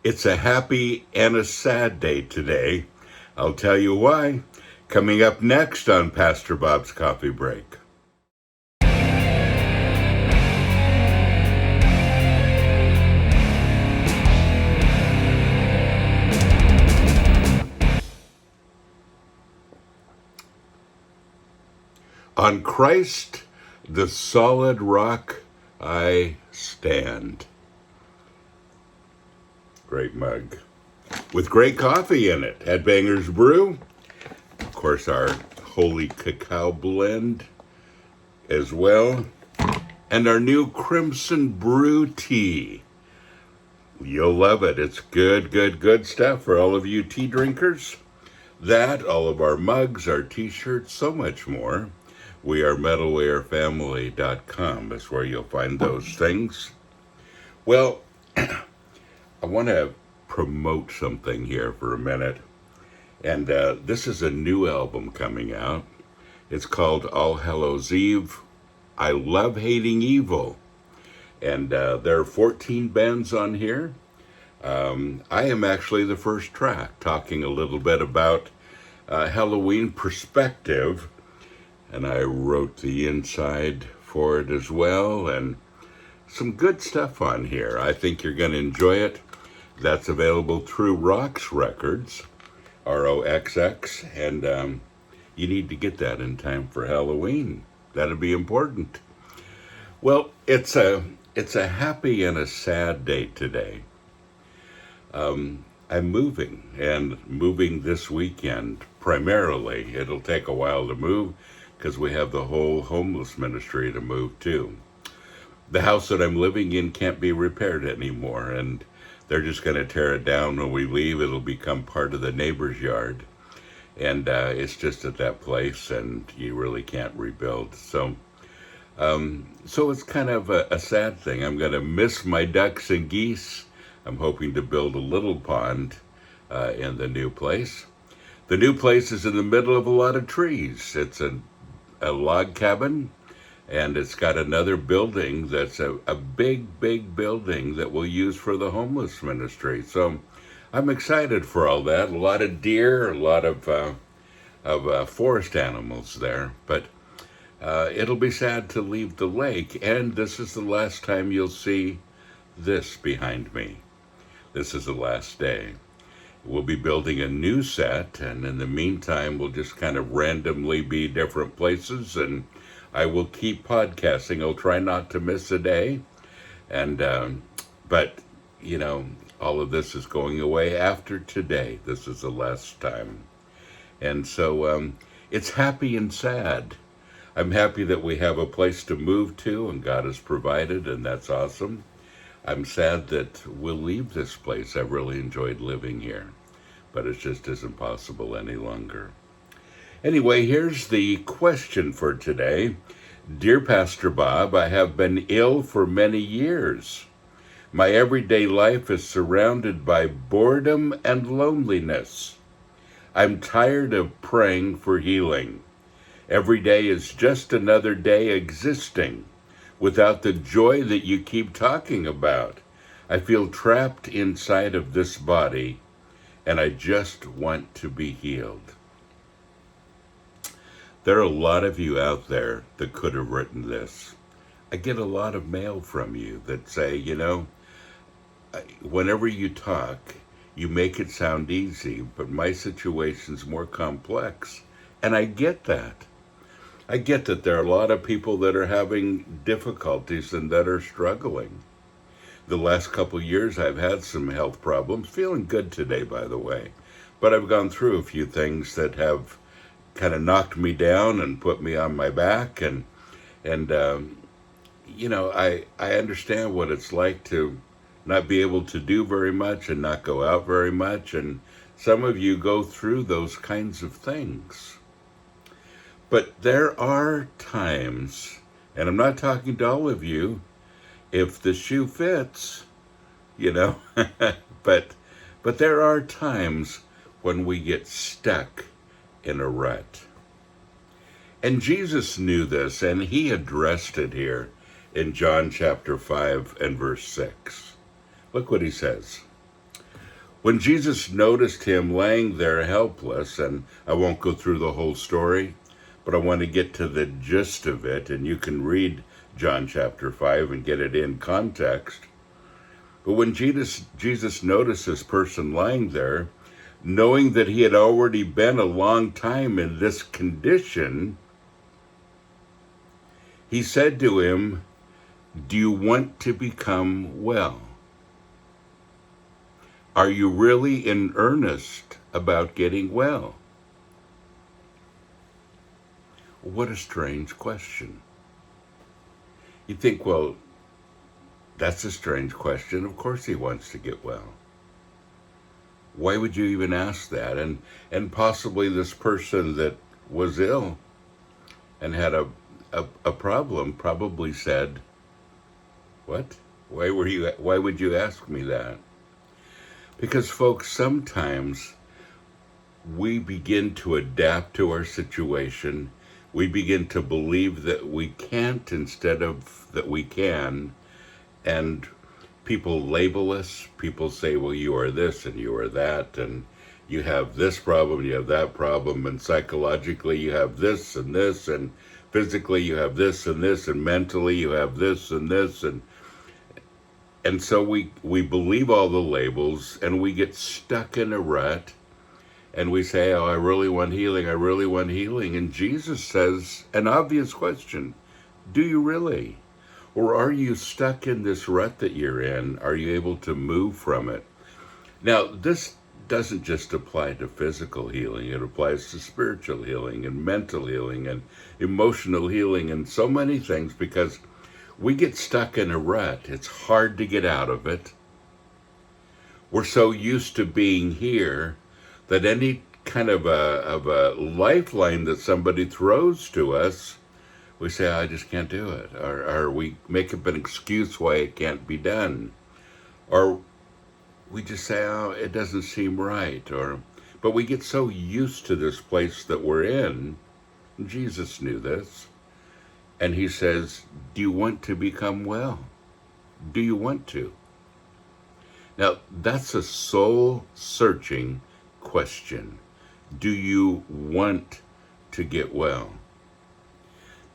It's a happy and a sad day today. I'll tell you why. Coming up next on Pastor Bob's Coffee Break. On Christ, the solid rock, I stand. Great mug. With great coffee in it. HEADBANGERS BREW. Of course, our holy cacao blend as well. And our new Crimson Brew tea. You'll love it. It's good, good, good stuff for all of you tea drinkers. That, all of our mugs, our t-shirts, so much more. We are metalwarefamily.com. That's where you'll find those things. Well, I want to promote something here for a minute. And this is a new album coming out. It's called All Hallows Eve. I Love Hating Evil. And there are 14 bands on here. I am actually the first track, talking a little bit about Halloween perspective. And I wrote the inside for it as well. And some good stuff on here. I think you're going to enjoy it. That's available through Rox Records, ROXX, and you need to get that in time for Halloween. That'd be important. Well, it's a happy and a sad day today. I'm moving this weekend primarily. It'll take a while to move because we have the whole homeless ministry to move to. The house that I'm living in can't be repaired anymore, and they're just going to tear it down when we leave. It'll become part of the neighbor's yard. And it's just at that place, and you really can't rebuild. So it's kind of a sad thing. I'm going to miss my ducks and geese. I'm hoping to build a little pond in the new place. The new place is in the middle of a lot of trees. It's a log cabin. And it's got another building that's a big, big building that we'll use for the homeless ministry. So I'm excited for all that. A lot of deer, a lot of forest animals there. But it'll be sad to leave the lake. And this is the last time you'll see this behind me. This is the last day. We'll be building a new set. And in the meantime, we'll just kind of randomly be different places, and I will keep podcasting. I'll try not to miss a day. And, but, you know, all of this is going away after today. This is the last time. And so it's happy and sad. I'm happy that we have a place to move to and God has provided, and that's awesome. I'm sad that we'll leave this place. I've really enjoyed living here, but it just isn't possible any longer. Anyway, here's the question for today. Dear Pastor Bob, I have been ill for many years. My everyday life is surrounded by boredom and loneliness. I'm tired of praying for healing. Every day is just another day existing without the joy that you keep talking about. I feel trapped inside of this body, and I just want to be healed. There are a lot of you out there that could have written this. I get a lot of mail from you that say, you know, whenever you talk, you make it sound easy, but my situation's more complex. And I get that. I get that there are a lot of people that are having difficulties and that are struggling. The last couple of years, I've had some health problems. Feeling good today, by the way. But I've gone through a few things that have kind of knocked me down and put me on my back, and you know, I understand what it's like to not be able to do very much and not go out very much, and some of you go through those kinds of things. But there are times, and I'm not talking to all of you, if the shoe fits, you know, but there are times when we get stuck in a rut. And Jesus knew this, and he addressed it here in John chapter 5 and verse 6. Look what he says. When Jesus noticed him laying there helpless, and I won't go through the whole story, but I want to get to the gist of it, and you can read John chapter 5 and get it in context. But when Jesus noticed this person lying there, knowing that he had already been a long time in this condition, he said to him, "Do you want to become well? Are you really in earnest about getting well?" What a strange question. You think, well, that's a strange question. Of course he wants to get well. Why would you even ask that? And possibly this person that was ill and had a problem probably said, "What? Why would you ask me that?" Because folks, sometimes we begin to adapt to our situation. We begin to believe that we can't instead of that we can. And people label us. People say, well, you are this and you are that, and you have this problem, you have that problem, and psychologically you have this, and physically you have this, and mentally you have this, and so we believe all the labels, and we get stuck in a rut, and we say, oh, I really want healing, I really want healing. And Jesus says an obvious question: do you really? Or are you stuck in this rut that you're in? Are you able to move from it? Now, this doesn't just apply to physical healing. It applies to spiritual healing and mental healing and emotional healing and so many things, because we get stuck in a rut. It's hard to get out of it. We're so used to being here that any kind of a lifeline that somebody throws to us, we say, I just can't do it. Or we make up an excuse why it can't be done. Or we just say, oh, it doesn't seem right. But we get so used to this place that we're in. Jesus knew this. And he says, do you want to become well? Do you want to? Now, that's a soul-searching question. Do you want to get well?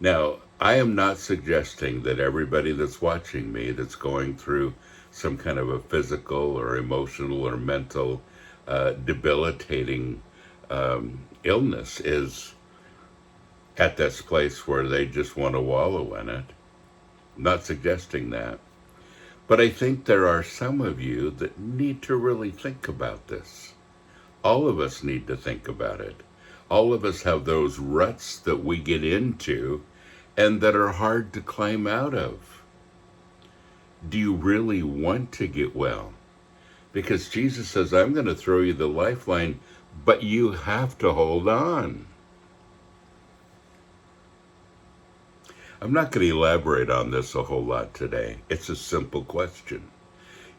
Now, I am not suggesting that everybody that's watching me that's going through some kind of a physical or emotional or mental debilitating illness is at this place where they just want to wallow in it. I'm not suggesting that. But I think there are some of you that need to really think about this. All of us need to think about it. All of us have those ruts that we get into and that are hard to climb out of. Do you really want to get well? Because Jesus says, I'm going to throw you the lifeline, but you have to hold on. I'm not going to elaborate on this a whole lot today. It's a simple question.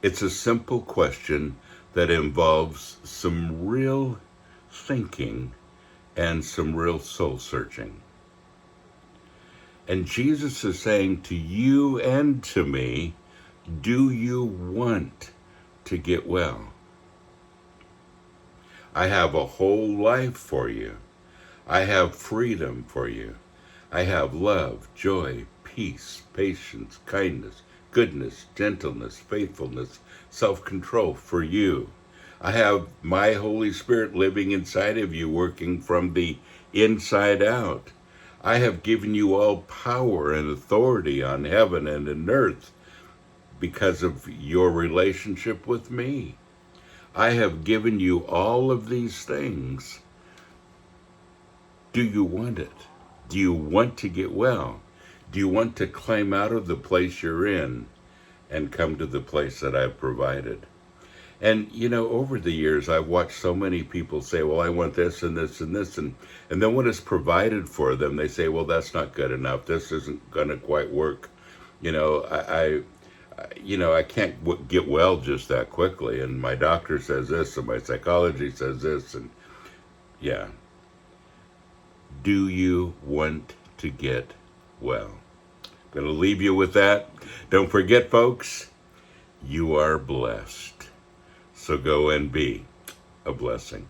It's a simple question that involves some real thinking and some real soul searching. And Jesus is saying to you and to me, do you want to get well? I have a whole life for you. I have freedom for you. I have love, joy, peace, patience, kindness, goodness, gentleness, faithfulness, self-control for you. I have my Holy Spirit living inside of you, working from the inside out. I have given you all power and authority on heaven and in earth because of your relationship with me. I have given you all of these things. Do you want it? Do you want to get well? Do you want to climb out of the place you're in and come to the place that I've provided? And, you know, over the years, I've watched so many people say, well, I want this and this and this. And then when it's provided for them, they say, well, that's not good enough. This isn't going to quite work. You know, I can't get well just that quickly. And my doctor says this and my psychology says this. And yeah. Do you want to get well? I'm going to leave you with that. Don't forget, folks, you are blessed. So go and be a blessing.